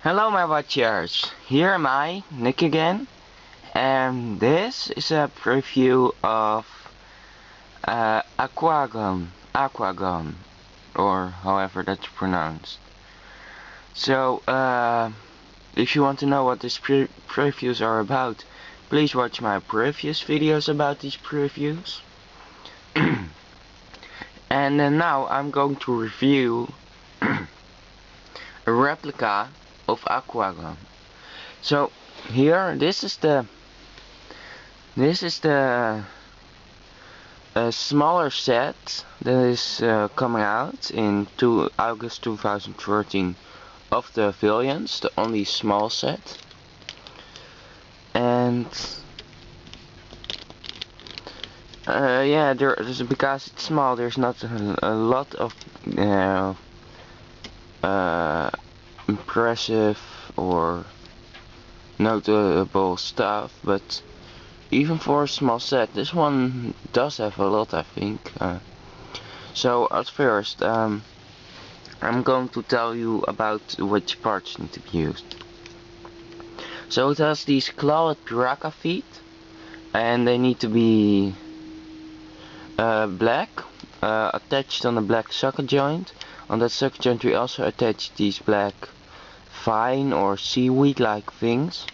Hello my watchers, here am I, Nick again, and this is a preview of Aquagon, or however that's pronounced. So, if you want to know what these previews are about, please watch my previous videos about these previews. And now I'm going to review a replica of Aquagon. So here, this is the smaller set that is coming out in August 2013 of the Villains, the only small set. And yeah, because it's small, there's not a lot of impressive or notable stuff, but even for a small set, this one does have a lot, I think. So at first, I'm going to tell you about which parts need to be used. So it has these clawed piraka feet, and they need to be black, attached on a black socket joint. On that socket joint we also attach these black vine or seaweed-like things.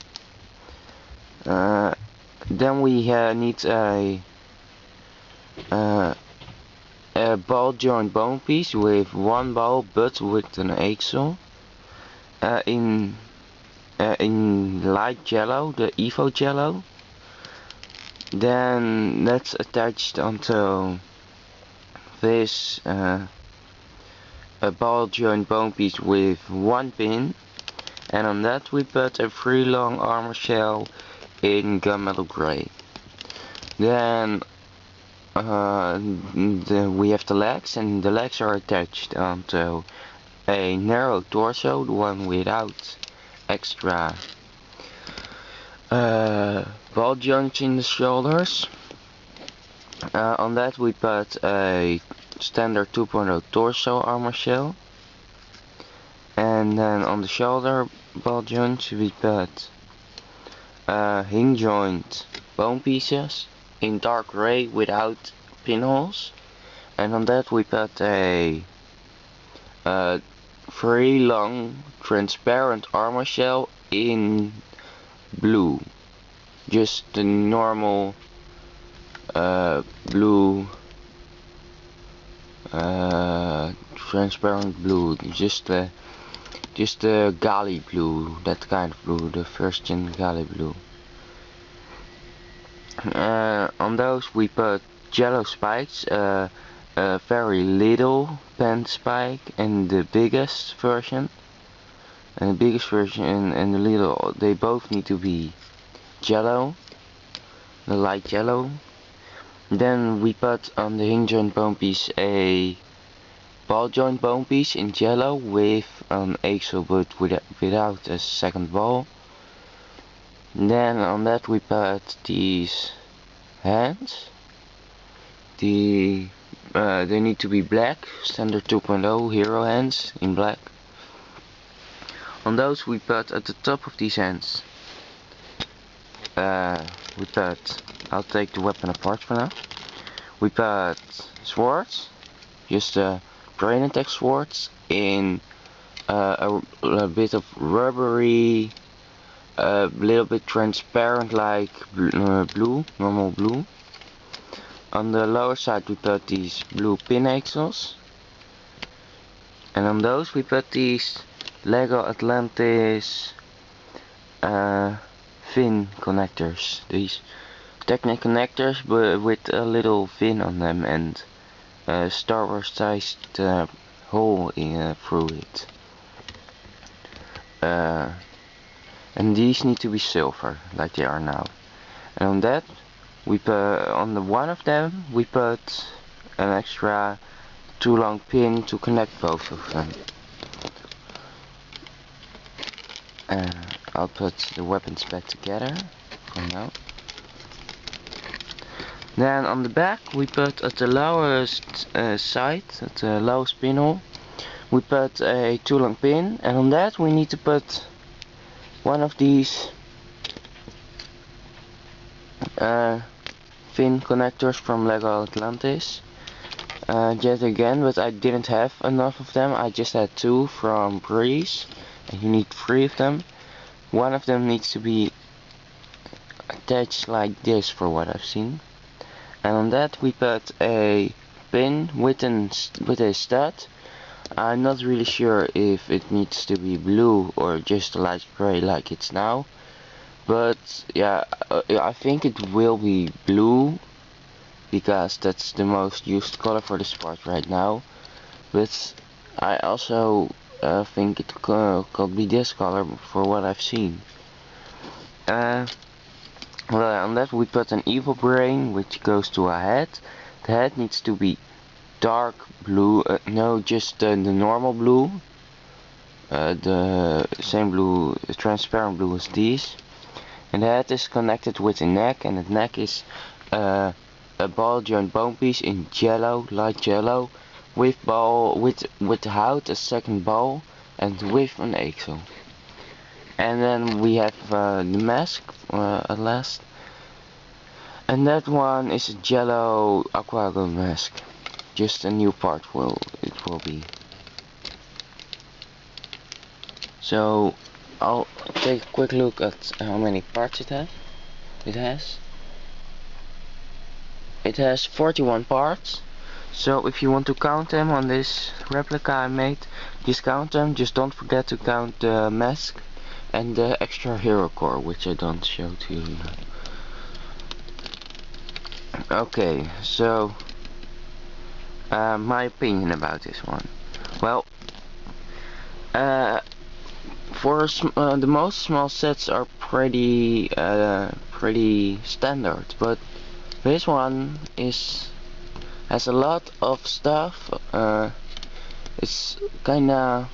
Then we need a ball joint bone piece with one ball but with an axle in light yellow, the Evo yellow. Then that's attached onto this a ball joint bone piece with one pin, and on that we put a 3 long armor shell in gunmetal gray. Then we have the legs, and the legs are attached onto a narrow torso, the one without extra ball joints in the shoulders. On that we put a standard 2.0 torso armor shell, and then on the shoulder ball joints we put hinge joint bone pieces in dark gray without pinholes, and on that we put a 3 long transparent armor shell in blue, just the normal blue, transparent blue, just the Gali blue, that kind of blue, the first gen Gali blue. On those we put yellow spikes, a very little pen spike and the biggest version. And the biggest version and the little, they both need to be yellow, the light yellow. Then we put on the hinge joint bone piece a ball joint bone piece in yellow with an axle but without a second ball. Then on that we put these hands. They need to be black, standard 2.0 hero hands in black. On those we put at the top of these hands, I'll take the weapon apart for now. We put swords, just brain attack swords in a bit of rubbery, a little bit transparent like blue, normal blue. On the lower side we put these blue pin axles, and on those we put these Lego Atlantis fin connectors, these Technic connectors but with a little fin on them and a Star Wars sized hole through it. And these need to be silver like they are now. And on that we put, on the one of them we put an extra 2 long pin to connect both of them. I'll put the weapons back together for now. Then on the back we put at the lowest side, at the lowest pinhole, we put a 2 long pin, and on that we need to put one of these fin connectors from Lego Atlantis. Yet again, but I didn't have enough of them. I just had 2 from Breeze, and you need 3 of them. One of them needs to be attached like this, for what I've seen. And on that we put a pin with a stud. I'm not really sure if it needs to be blue or just light gray like it's now. But yeah, I think it will be blue, because that's the most used color for this part right now. But I also think it could be this color for what I've seen. Well, on that we put an evil brain, which goes to a head. The head needs to be dark blue, no, just the normal blue. The same blue, transparent blue as these. And the head is connected with the neck, and the neck is a ball joint bone piece in yellow, light yellow, with the hout, a second ball, and with an axle. And then we have the mask at last, and that one is a yellow Aquagon mask. Just a new part it will be. So I'll take a quick look at how many parts it has. It has 41 parts. So if you want to count them on this replica I made, just count them. Just don't forget to count the mask and the extra hero core, which I don't show to you now. Okay, so my opinion about this one. Well, for the most small sets are pretty standard, but this one has a lot of stuff. It's kinda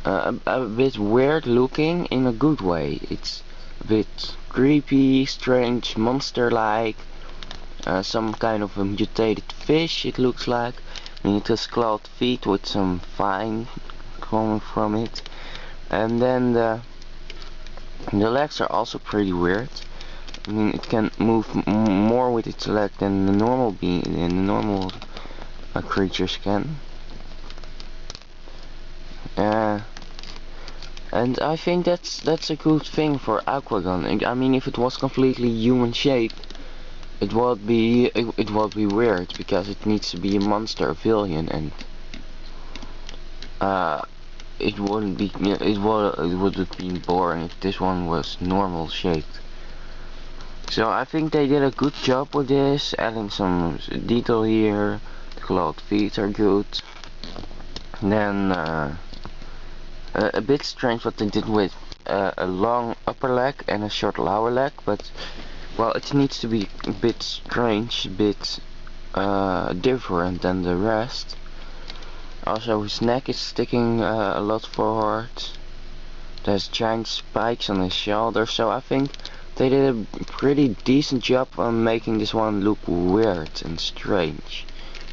a bit weird looking in a good way. It's a bit creepy, strange, monster-like. Some kind of a mutated fish, it looks like. I mean, it has clawed feet with some fine coming from it. And then the legs are also pretty weird. I mean, it can move more with its leg than the normal creatures can. And I think that's a good thing for Aquagon. I mean, if it was completely human shaped, it would be weird, because it needs to be a monster, a villain, and it wouldn't be. It would have been boring if this one was normal shaped. So I think they did a good job with this, adding some detail here. The clawed feet are good. And then a bit strange what they did with a long upper leg and a short lower leg, but well, it needs to be a bit strange, a bit different than the rest. Also, his neck is sticking a lot forward. There's giant spikes on his shoulder, so I think they did a pretty decent job on making this one look weird and strange,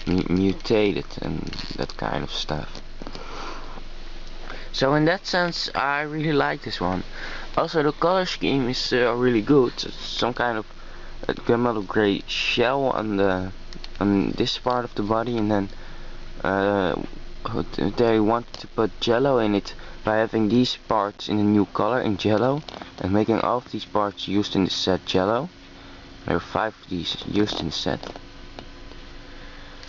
mutated and that kind of stuff. So in that sense, I really like this one. Also, the color scheme is really good. It's some kind of gunmetal gray shell on this part of the body, and then they wanted to put jello in it by having these parts in a new color in jello, and making all of these parts used in the set jello. There are 5 of these used in the set.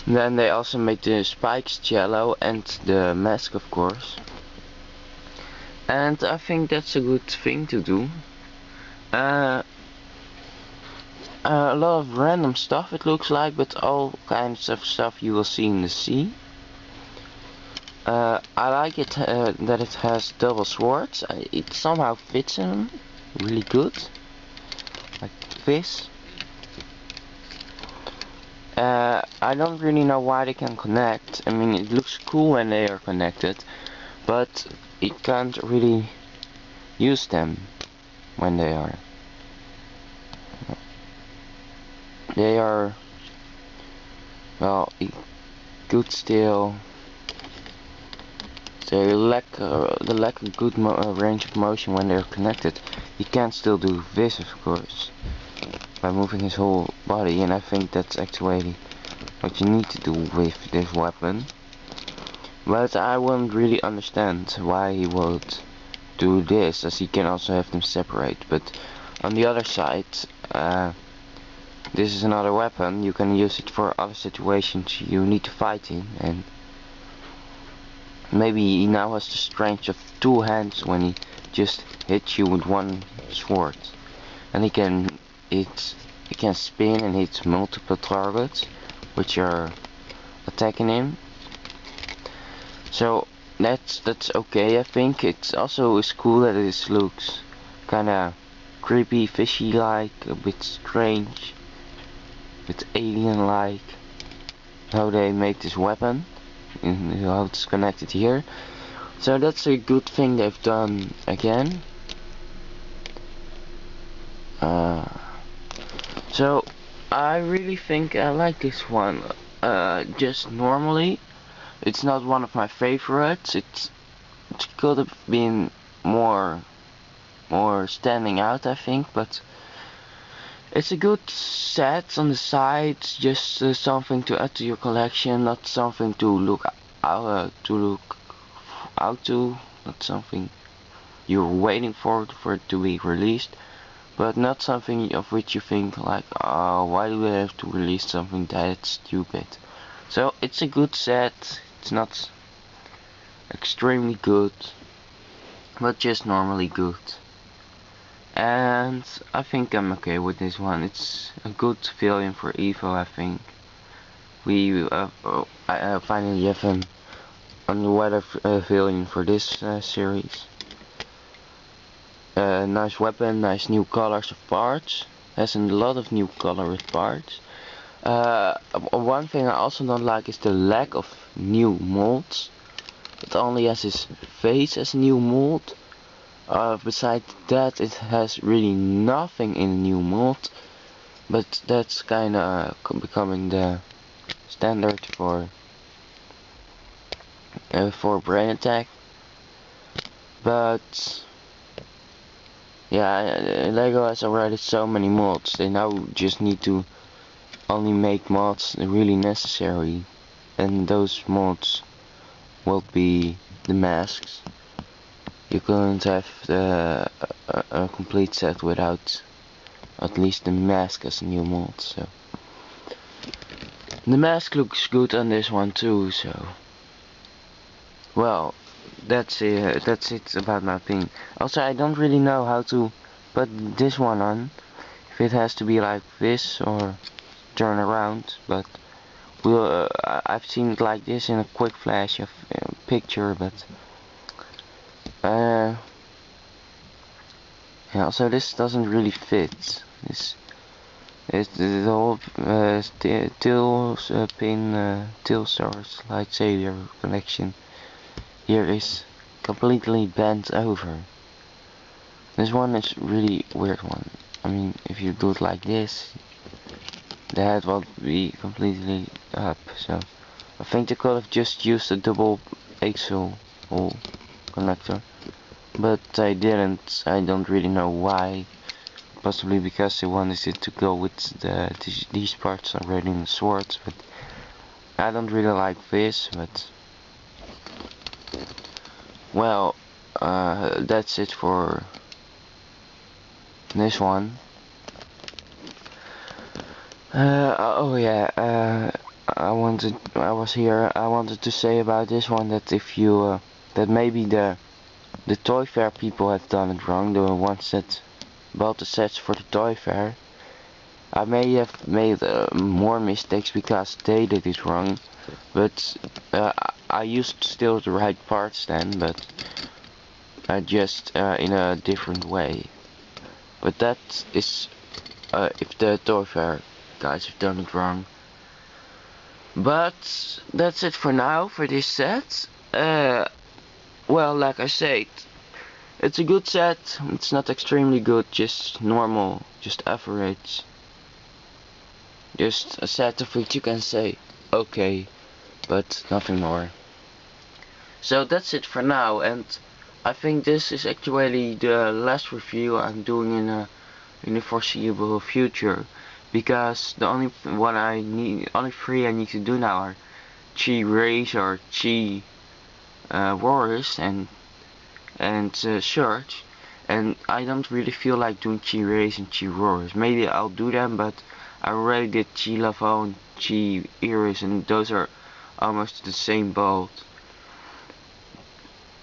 And then they also made the spikes jello and the mask, of course. And I think that's a good thing to do. A lot of random stuff it looks like, but all kinds of stuff you will see in the sea. I like it that it has double swords. It somehow fits him really good, like this. I don't really know why they can connect. I mean, it looks cool when they are connected, but it can't really use them when they are. Well, it could still they lack a good range of motion when they're connected. He can still do this, of course, by moving his whole body, and I think that's actually what you need to do with this weapon. But I won't really understand why he would do this, as he can also have them separate. But on the other side, this is another weapon. You can use it for other situations you need to fight in, and maybe he now has the strength of 2 hands when he just hits you with one sword, and he can spin and hit multiple targets which are attacking him. So that's okay. I think it's also is cool that it looks kinda creepy, fishy like, a bit strange, a bit alien like, how they make this weapon and how it's connected here. So that's a good thing they've done again. So I really think I like this one. Just normally, it's not one of my favorites. It could have been more standing out, I think, but it's a good set on the side. Just something to add to your collection, not something to look out to, not something you're waiting for it to be released, but not something of which you think like, oh, why do we have to release something that stupid? So it's a good set. It's not extremely good, but just normally good. And I think I'm okay with this one. It's a good villain for Evo, I think. We finally have an underwater villain for this series. Nice weapon, nice new colors of parts. Has a lot of new colored parts. One thing I also don't like is the lack of new molds. It only has his face as a new mold. Besides that, it has really nothing in a new mold. But that's kinda becoming the standard for brain attack. But yeah, Lego has already so many mods. They now just need to only make mods really necessary, and those mods will be the masks. You couldn't have a complete set without at least the mask as a new mod. So the mask looks good on this one too. So well, that's it about my opinion. Also, I don't really know how to put this one on. If it has to be like this or turn around, but I've seen it like this in a quick flash of picture, but yeah, also this doesn't really fit. This is the whole Tail Stars lightsaber connection here is completely bent over. This one is really weird one. I mean, if you do it like this, the head will be completely up. So I think they could have just used a double axle hole connector, but I didn't. I don't really know why. Possibly because they wanted it to go with these parts already in the swords, but I don't really like this. But well, that's it for this one. Oh yeah, I wanted to say about this one that if you that maybe the Toy Fair people have done it wrong, the ones that bought the sets for the Toy Fair. I may have made more mistakes because they did it wrong, but I used still the right parts then, but just in a different way. But that is if the Toy Fair guys have done it wrong. But that's it for now for this set. Well, like I said, it's a good set. It's not extremely good, just normal, just average. Just a set of which you can say okay, but nothing more. So that's it for now, and I think this is actually the last review I'm doing in the foreseeable future, because the only three I need to do now are Chi Race or Chi Warriors and Search, and I don't really feel like doing Chi Race and Chi Warriors. Maybe I'll do them, but I already did Chi Lavo and Chi Iris, and those are almost the same bolt.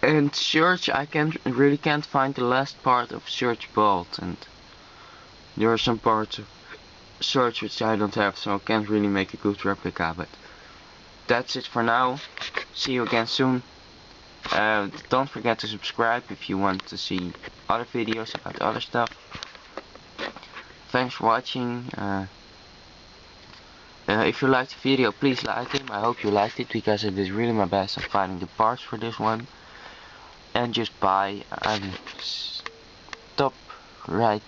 And Search, I really can't find the last part of Search bolt, and there are some parts of Search which I don't have, so I can't really make a good replica. But that's it for now. See you again soon. Don't forget to subscribe if you want to see other videos about other stuff. Thanks for watching. If you liked the video, please like it. I hope you liked it, because I did really my best at finding the parts for this one. And just bye. Stop right